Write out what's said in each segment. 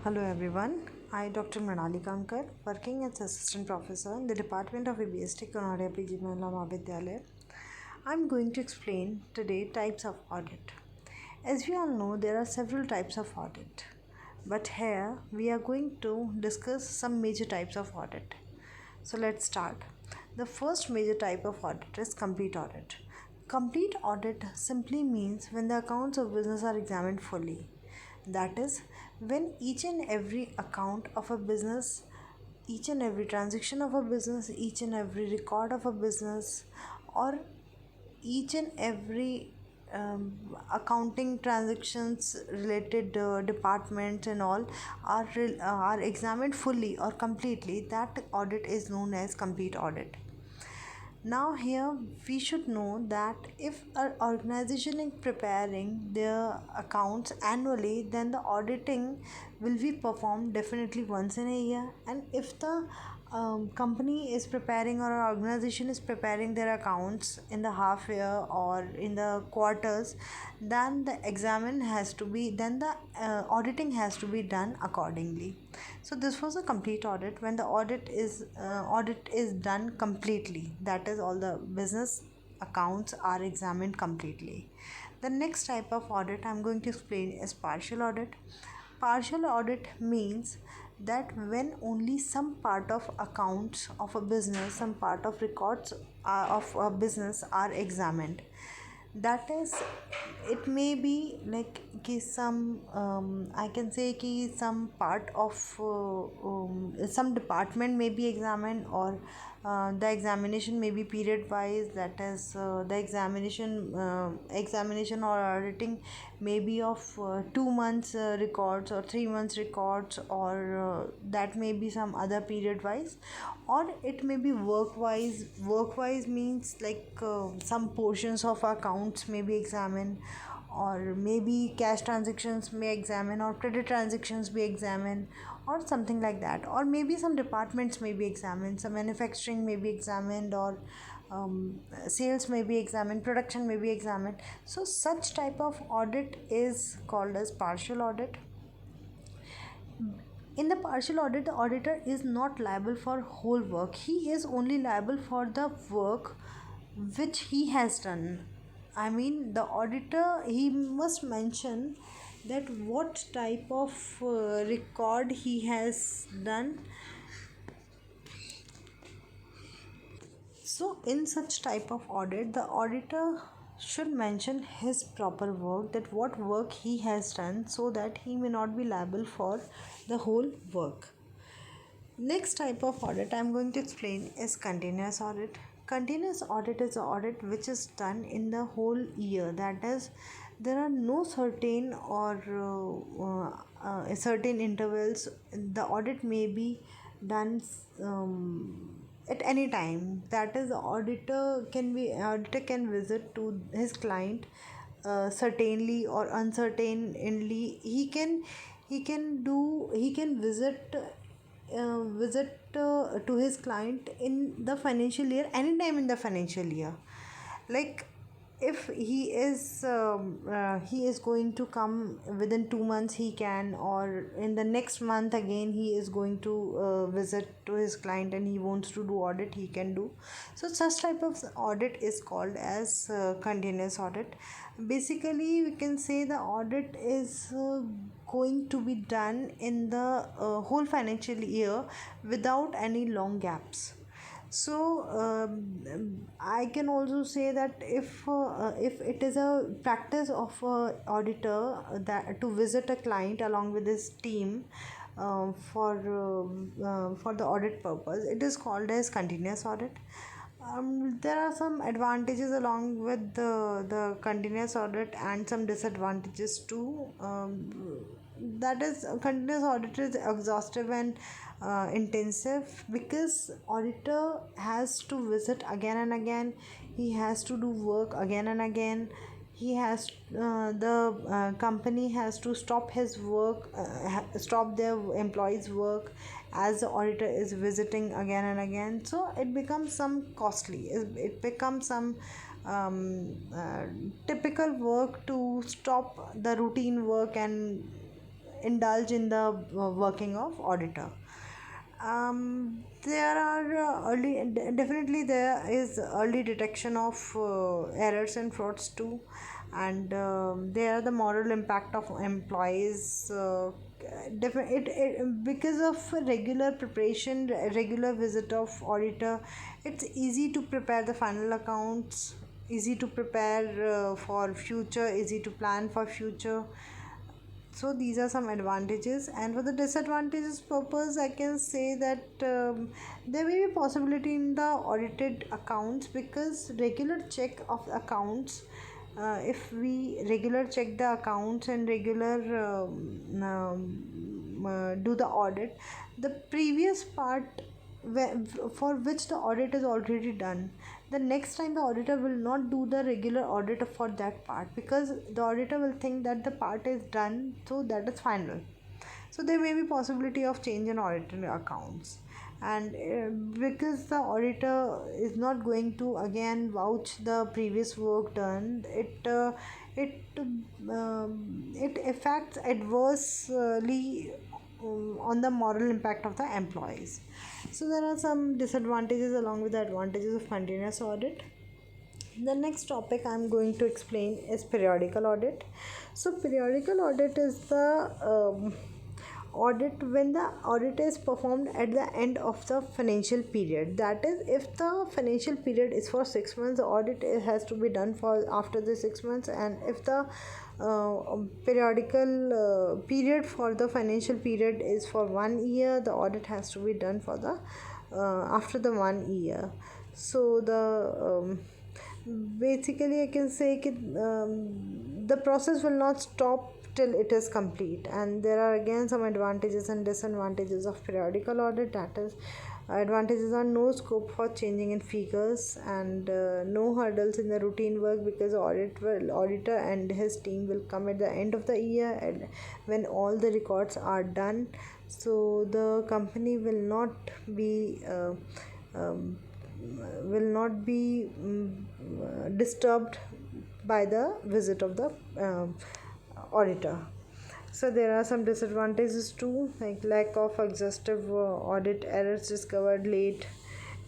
Hello everyone. I, Dr. Manali Kankar, working as Assistant Professor in the Department of ABST, Kanadiya PG Mahila Mahavidyalaya. I'm going to explain today types of audit. As we all know, there are several types of audit, but here we are going to discuss some major types of audit. So let's start. The first major type of audit is complete audit. Complete audit simply means when the accounts of business are examined fully. That is, when each and every account of a business, each and every transaction of a business, each and every record of a business, or each and every accounting transactions related departments and all are examined fully or completely, that audit is known as complete audit. Now here we should know that if an organization is preparing their accounts annually, then the auditing will be performed definitely once in a year. And if the company is preparing or an organization is preparing their accounts in the half year or in the quarters, then the auditing has to be done accordingly. So this was a complete audit when the audit is done completely. That is, all the business accounts are examined completely. The next type of audit I'm going to explain is partial audit. Partial audit means that when only some part of accounts of a business, some part of records of a business are examined. That is, it may be like कि some I can say कि some part of some department may be examined, or the examination may be period wise. That is, the examination or auditing may be of 2 months records or 3 months records, or that may be some other period wise, or it may be work wise. Work wise means like some portions of accounts may be examined, or maybe cash transactions may examine, or credit transactions be examined, or something like that. Or maybe some departments may be examined, some manufacturing may be examined, or sales may be examined, production may be examined. So such type of audit is called as partial audit. In the partial audit, the auditor is not liable for whole work. He is only liable for the work which he has done. I mean, the auditor, he must mention that what type of record he has done. So in such type of audit, the auditor should mention his proper work, that what work he has done, so that he may not be liable for the whole work. Next type of audit I'm going to explain is continuous audit. Continuous audit is an audit which is done in the whole year. That is, there are no certain or certain intervals. The audit may be done at any time. That is, the auditor can visit to his client certainly or uncertainly. He can visit to his client in the financial year, anytime in the financial year. Like, if he is going to come within 2 months, he can, or in the next month again he is going to visit to his client and he wants to do audit, he can do. So such type of audit is called as continuous audit. Basically, we can say the audit is going to be done in the whole financial year without any long gaps. So I can also say that if it is a practice of a auditor that to visit a client along with his team for the audit purpose, it is called as continuous audit. There are some advantages along with the continuous audit and some disadvantages too. That is, continuous audit is exhaustive and intensive, because auditor has to visit again and again. He has to do work again and again. The company has to stop his work, stop their employees work, as the auditor is visiting again and again. So it becomes some costly, it becomes some typical work to stop the routine work and indulge in the working of auditor. There are definitely there is early detection of errors and frauds too, and there are the moral impact of employees. Because of regular preparation, regular visit of auditor, it's easy to prepare the final accounts, easy to prepare for future, easy to plan for future. So these are some advantages, and for the disadvantages purpose I can say that there may be possibility in the audited accounts, because regular check of accounts, if we regular check the accounts and regular do the audit, the previous part for which the audit is already done, the next time the auditor will not do the regular audit for that part, because the auditor will think that the part is done, so that is final. So there may be possibility of change in audited accounts, and because the auditor is not going to again vouch the previous work done, it it affects adversely on the moral impact of the employees. So there are some disadvantages along with the advantages of continuous audit. The next topic I'm going to explain is periodical audit. So periodical audit is the audit when the audit is performed at the end of the financial period. That is, if the financial period is for 6 months, the audit has to be done for after the 6 months, and if the periodical period for the financial period is for 1 year, the audit has to be done for the after the 1 year. So the basically I can say the process will not stop till it is complete. And there are again some advantages and disadvantages of periodical audit. That is, advantages are no scope for changing in figures, and no hurdles in the routine work, because auditor and his team will come at the end of the year and when all the records are done. So the company will not be disturbed by the visit of the auditor. So there are some disadvantages too, like lack of exhaustive audit, errors discovered late.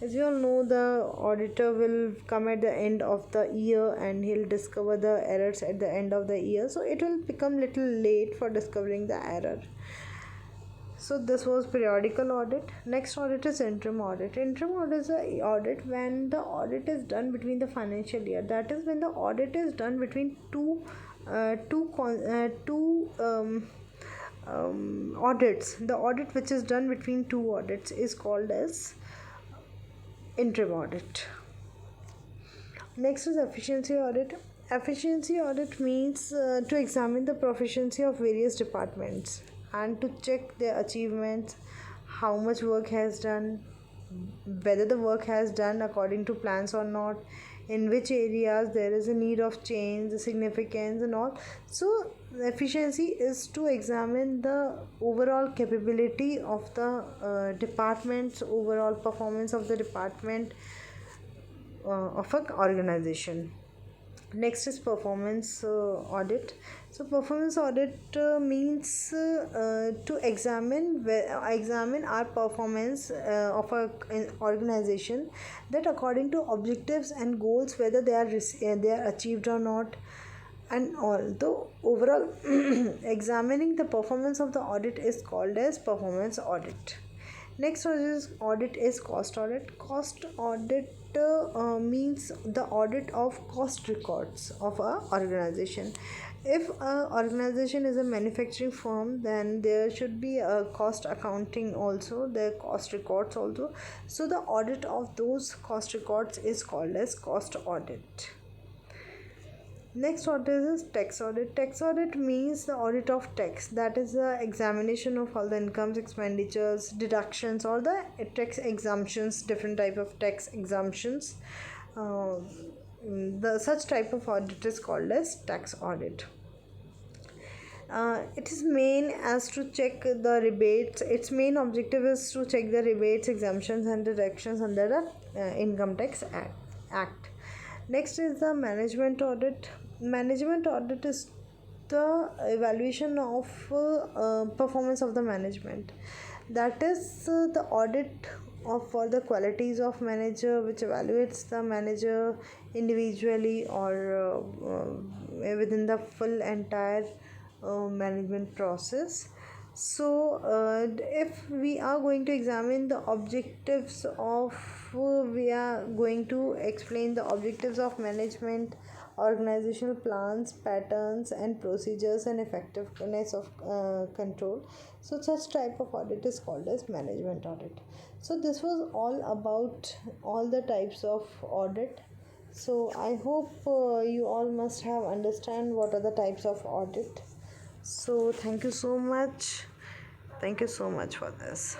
As you all know, the auditor will come at the end of the year and he'll discover the errors at the end of the year, so it will become little late for discovering the error. So this was periodical audit. Next audit is interim audit. Interim audit is a audit when the audit is done between the financial year. That is, when the audit is done between two audits. The audit which is done between two audits is called as interim audit. Next is efficiency audit. Efficiency audit means to examine the proficiency of various departments and to check their achievements, how much work has done, whether the work has done according to plans or not, in which areas there is a need of change, the significance and all. So efficiency is to examine the overall capability of the departments, overall performance of the department of an organization. Next is performance audit. So performance audit means to examine our performance of an organization, that according to objectives and goals, whether they are achieved or not, and although overall examining the performance of the audit is called as performance audit. Next audit is cost audit. Cost audit means the audit of cost records of a organization. If a organization is a manufacturing firm, then there should be a cost accounting also, the cost records also. So the audit of those cost records is called as cost audit. Next audit is tax audit. Tax audit means the audit of tax. That is the examination of all the incomes, expenditures, deductions, or the tax exemptions, different type of tax exemptions. The such type of audit is called as tax audit. It is main as to check the rebates. Its main objective is to check the rebates, exemptions, and deductions under the Income Tax Act. Next is the management audit. Management audit is the evaluation of performance of the management. That is the audit of for the qualities of manager, which evaluates the manager individually or within the full entire management process. So if we are going to examine the objectives of we are going to explain the objectives of management, organizational plans, patterns and procedures, and effectiveness of control. So such type of audit is called as management audit. So this was all about all the types of audit. So I hope you all must have understand what are the types of audit. So thank you so much. Thank you so much for this.